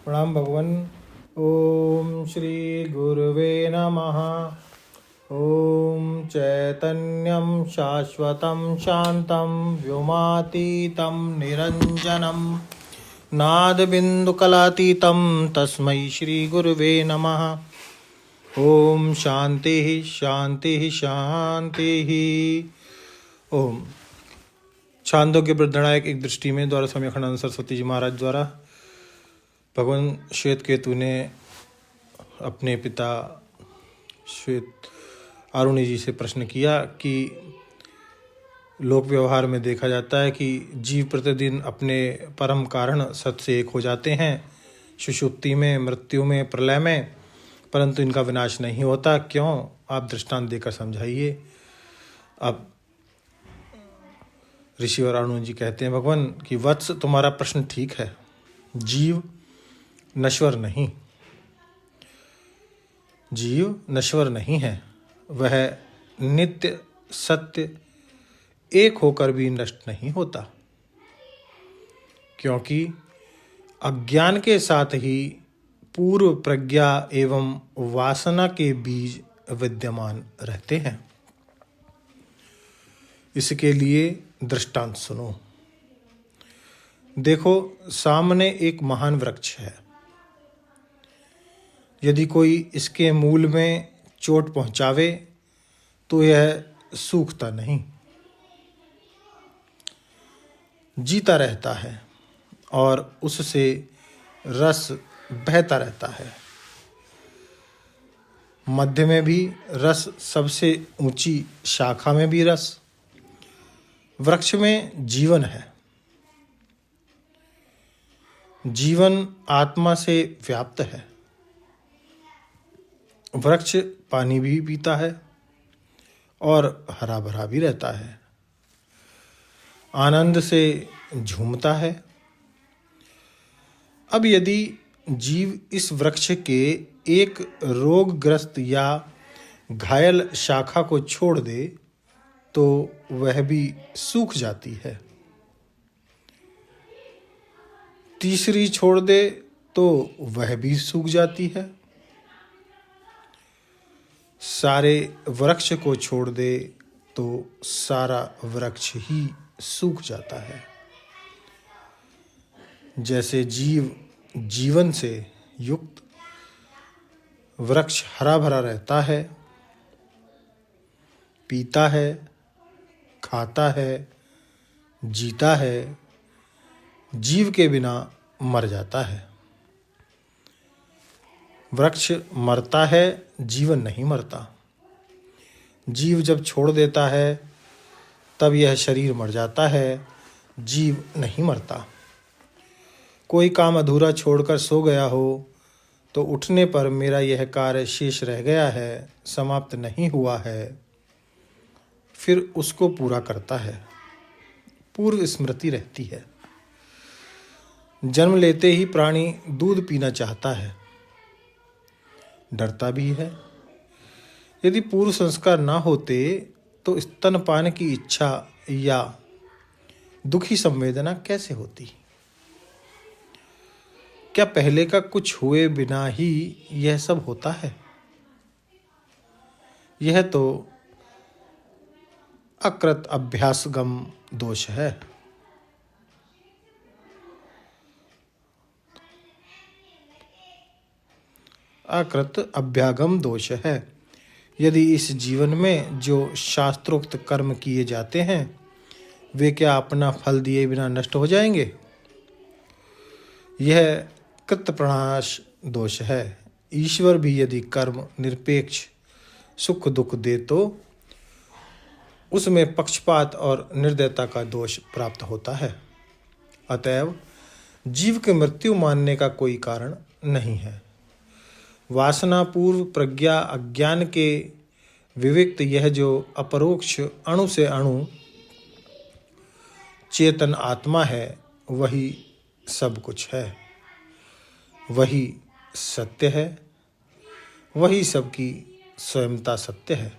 प्रणाम भगवान। ओम श्री गुरुवे नमः। ओम चैतन्यं शाश्वतं शान्तं व्योमातीतं निरञ्जनं नादबिन्दुकलातीतं तस्मै श्री गुरुवे नमः। ओम शांति शांति शांति। ओम छांदोग्य वृद्धनायक एक दृष्टि में द्वारा स्वामी अखंडानंद सरस्वती जी महाराज द्वारा भगवान श्वेत केतु ने अपने पिता श्वेत आरुणि जी से प्रश्न किया कि लोक व्यवहार में देखा जाता है कि जीव प्रतिदिन अपने परम कारण सत से एक हो जाते हैं, सुषुप्ति में, मृत्यु में, प्रलय में, परंतु इनका विनाश नहीं होता। क्यों? आप दृष्टांत देकर समझाइए। अब ऋषि और आरुणि जी कहते हैं भगवान कि वत्स, तुम्हारा प्रश्न ठीक है। जीव नश्वर नहीं, जीव नश्वर नहीं है। वह नित्य सत्य एक होकर भी नष्ट नहीं होता, क्योंकि अज्ञान के साथ ही पूर्व प्रज्ञा एवं वासना के बीज विद्यमान रहते हैं। इसके लिए दृष्टांत सुनो। देखो, सामने एक महान वृक्ष है। यदि कोई इसके मूल में चोट पहुंचावे तो यह सूखता नहीं, जीता रहता है और उससे रस बहता रहता है। मध्य में भी रस, सबसे ऊंची शाखा में भी रस। वृक्ष में जीवन है। जीवन आत्मा से व्याप्त है। वृक्ष पानी भी पीता है और हरा भरा भी रहता है, आनंद से झूमता है। अब यदि जीव इस वृक्ष के एक रोगग्रस्त या घायल शाखा को छोड़ दे तो वह भी सूख जाती है। तीसरी छोड़ दे तो वह भी सूख जाती है। सारे वृक्ष को छोड़ दे तो सारा वृक्ष ही सूख जाता है। जैसे जीव जीवन से युक्त, वृक्ष हरा भरा रहता है, पीता है, खाता है, जीता है, जीव के बिना मर जाता है। वृक्ष मरता है, जीवन नहीं मरता। जीव जब छोड़ देता है तब यह शरीर मर जाता है, जीव नहीं मरता। कोई काम अधूरा छोड़कर सो गया हो तो उठने पर मेरा यह कार्य शेष रह गया है, समाप्त नहीं हुआ है, फिर उसको पूरा करता है। पूर्व स्मृति रहती है। जन्म लेते ही प्राणी दूध पीना चाहता है, डरता भी है। यदि पूर्व संस्कार ना होते तो स्तनपान की इच्छा या दुखी संवेदना कैसे होती? क्या पहले का कुछ हुए बिना ही यह सब होता है? यह तो अकृत अभ्यासगम दोष है। अकृत अभ्यागम दोष है। यदि इस जीवन में जो शास्त्रोक्त कर्म किए जाते हैं वे क्या अपना फल दिए बिना नष्ट हो जाएंगे? यह कृतप्रणाश दोष है। ईश्वर भी यदि कर्म निरपेक्ष सुख दुख दे तो उसमें पक्षपात और निर्दयता का दोष प्राप्त होता है। अतएव जीव के मृत्यु मानने का कोई कारण नहीं है। वासना पूर्व प्रज्ञा अज्ञान के विविक्त यह जो अपरोक्ष अणु से अणु चेतन आत्मा है, वही सब कुछ है, वही सत्य है, वही सबकी स्वयंता सत्य है,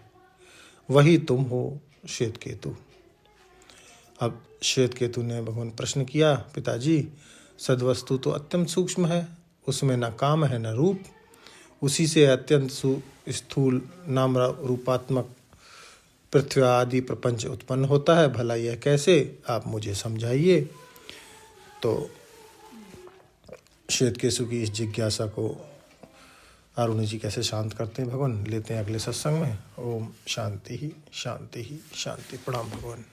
वही तुम हो श्वेत केतु। अब श्वेत केतु ने भगवान प्रश्न किया, पिताजी सद्वस्तु तो अत्यंत सूक्ष्म है, उसमें न काम है न रूप, उसी से अत्यंत स्थूल नाम रूपात्मक पृथ्वी आदि प्रपंच उत्पन्न होता है। भला यह कैसे, आप मुझे समझाइए। तो श्वेतकेशु की इस जिज्ञासा को अरुण जी कैसे शांत करते हैं भगवान, लेते हैं अगले सत्संग में। ओम शांति ही शांति ही शांति। प्रणाम भगवान।